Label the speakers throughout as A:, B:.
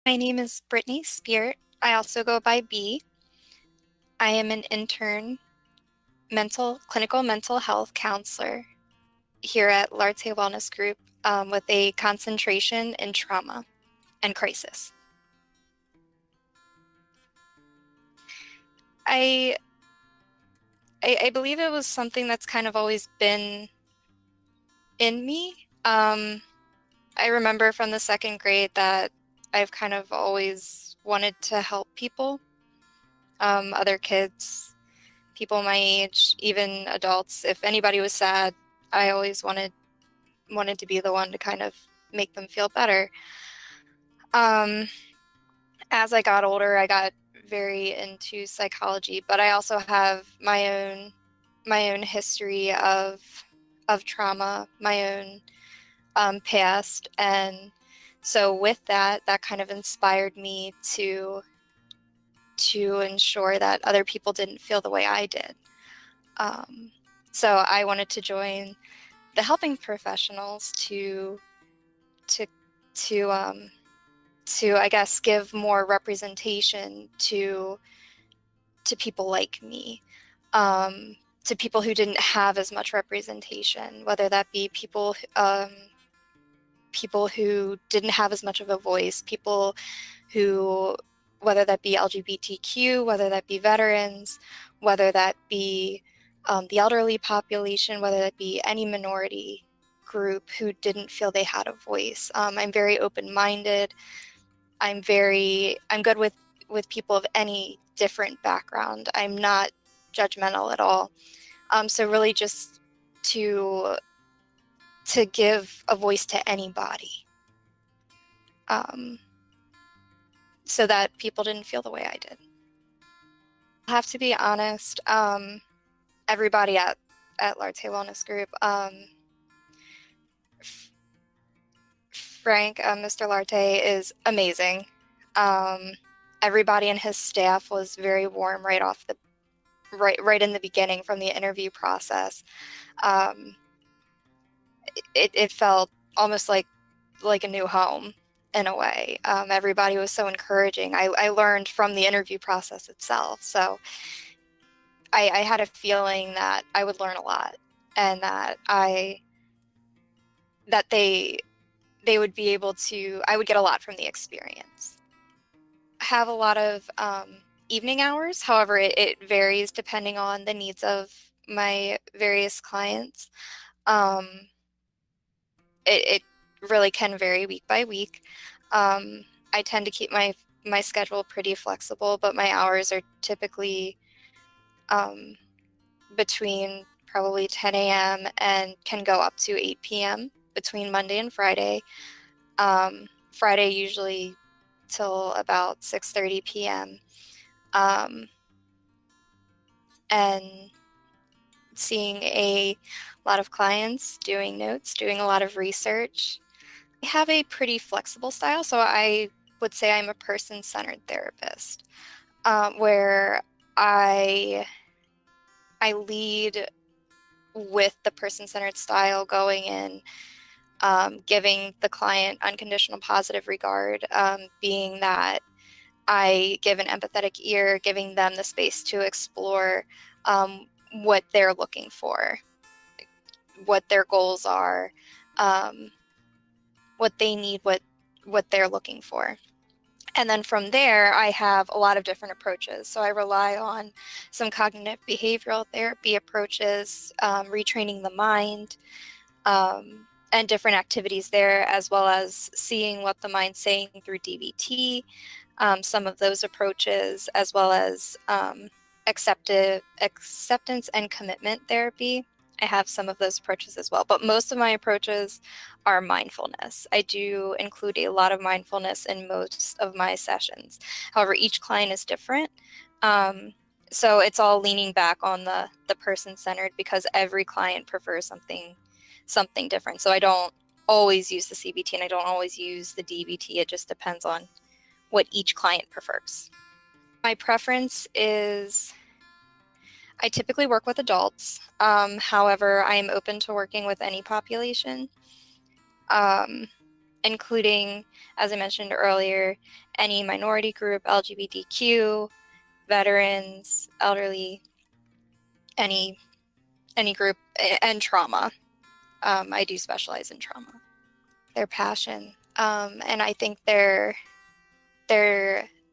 A: My name is Brittany Speert. I also go by B. I am an intern clinical mental health counselor here at Lartey Welness Group with a concentration in trauma and crisis. I, I believe it was something that's kind of always been in me. I remember from the second grade that I've kind of always wanted to help people, other kids, people my age, even adults. If anybody was sad, I always wanted to be the one to kind of make them feel better. Um, as I got older, I got very into psychology, but I also have my own history of trauma, my own past, and so with that, that kind of inspired me to ensure that other people didn't feel the way I did. So I wanted to join the helping professionals to to I guess give more representation to people like me, to people who didn't have as much representation, whether that be people who didn't have as much of a voice, people who, whether that be LGBTQ, whether that be veterans, whether that be the elderly population, whether that be any minority group who didn't feel they had a voice. I'm very open-minded. I'm good with people of any different background. I'm not judgmental at all. So really just to give a voice to anybody, so that people didn't feel the way I did. I have to be honest, everybody at Lartey Welness Group, Frank, Mr. Lartey is amazing. Everybody in his staff was very warm right in the beginning from the interview process. It felt almost like a new home in a way. Everybody was so encouraging. I learned from the interview process itself. So I had a feeling that I would learn a lot, and that they would be able to, I would get a lot from the experience. I have a lot of evening hours. However, it varies depending on the needs of my various clients. It really can vary week by week. I tend to keep my schedule pretty flexible, but my hours are typically between probably 10 a.m. and can go up to 8 p.m. between Monday and Friday. Friday usually till about 6:30 p.m. And seeing a lot of clients, doing notes, doing a lot of research. I have a pretty flexible style, so I would say I'm a person-centered therapist, where I lead with the person-centered style, going in, giving the client unconditional positive regard, being that I give an empathetic ear, giving them the space to explore what they're looking for, what their goals are, what they need, what they're looking for. And then from there, I have a lot of different approaches. So I rely on some cognitive behavioral therapy approaches, retraining the mind, and different activities there, as well as seeing what the mind's saying through DBT, some of those approaches, as well as acceptance and commitment therapy. I have some of those approaches as well, but most of my approaches are mindfulness. I do include a lot of mindfulness in most of my sessions. However, each client is different. So it's all leaning back on the person-centered, because every client prefers something different. So I don't always use the CBT and I don't always use the DBT. It just depends on what each client prefers. My preference is I typically work with adults. However, I am open to working with any population. including, as I mentioned earlier, any minority group, LGBTQ, veterans, elderly, any group, and trauma. I do specialize in trauma. Their passion, and I think their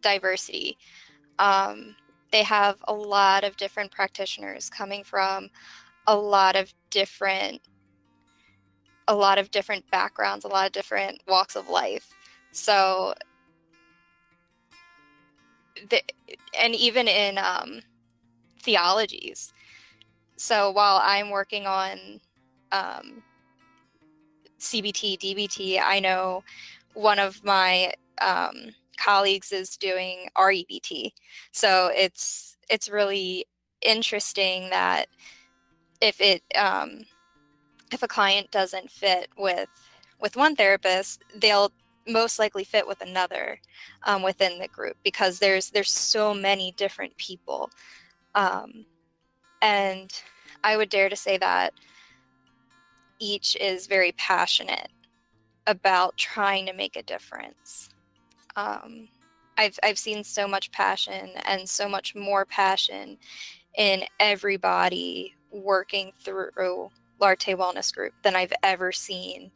A: diversity. Um, they have a lot of different practitioners coming from a lot of different backgrounds, a lot of different walks of life. So, the, and even in theologies. So while I'm working on um, CBT, DBT, I know one of my colleagues is doing REBT. So it's really interesting that if if a client doesn't fit with one therapist, they'll most likely fit with another within the group, because there's so many different people. And I would dare to say that each is very passionate about trying to make a difference. Um, I've seen so much passion and so much more passion in everybody working through Lartey Welness Group than I've ever seen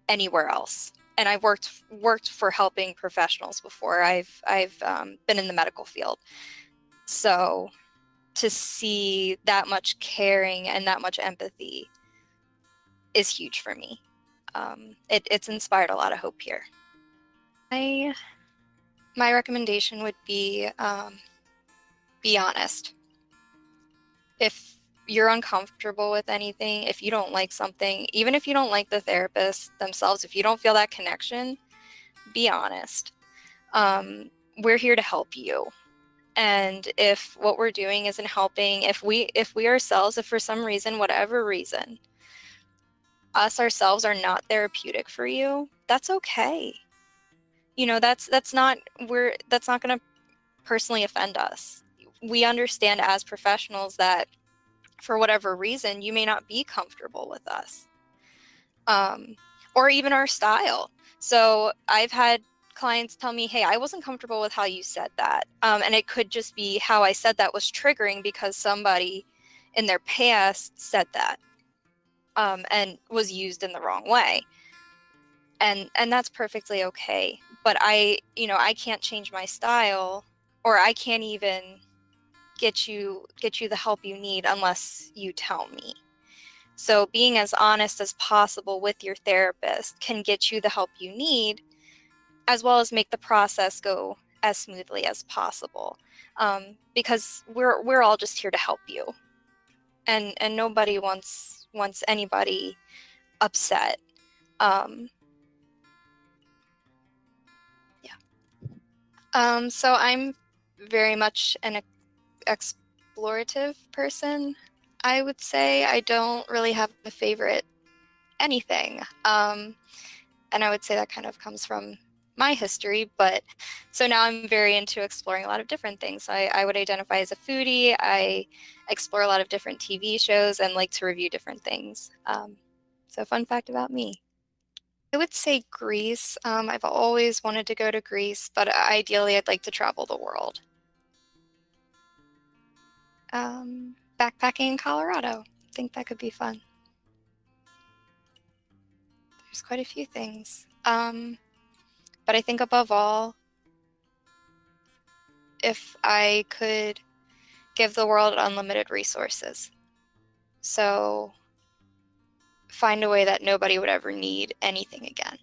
A: anywhere else. And I've worked for helping professionals before. I've been in the medical field, so to see that much caring and that much empathy is huge for me. It's inspired a lot of hope here. My recommendation would be honest. If you're uncomfortable with anything, if you don't like something, even if you don't like the therapist themselves, if you don't feel that connection, be honest. We're here to help you. And if what we're doing isn't helping, if we ourselves, if for some reason, whatever reason, us ourselves are not therapeutic for you, that's okay. You know, that's not going to personally offend us. We understand as professionals that for whatever reason, you may not be comfortable with us, or even our style. So I've had clients tell me, hey, I wasn't comfortable with how you said that. And it could just be how I said that was triggering because somebody in their past said that, and was used in the wrong way. And that's perfectly okay. But I can't change my style, or I can't even get you the help you need unless you tell me. So being as honest as possible with your therapist can get you the help you need, as well as make the process go as smoothly as possible. Because we're all just here to help you, and nobody wants anybody upset. Yeah. So I'm very much an explorative person. I would say I don't really have a favorite anything. And I would say that kind of comes from my history, but so now I'm very into exploring a lot of different things. I would identify as a foodie. I explore a lot of different TV shows and like to review different things. So fun fact about me. I would say Greece. I've always wanted to go to Greece, but ideally I'd like to travel the world. Backpacking in Colorado. I think that could be fun. There's quite a few things. But I think above all, if I could give the world unlimited resources. So find a way that nobody would ever need anything again.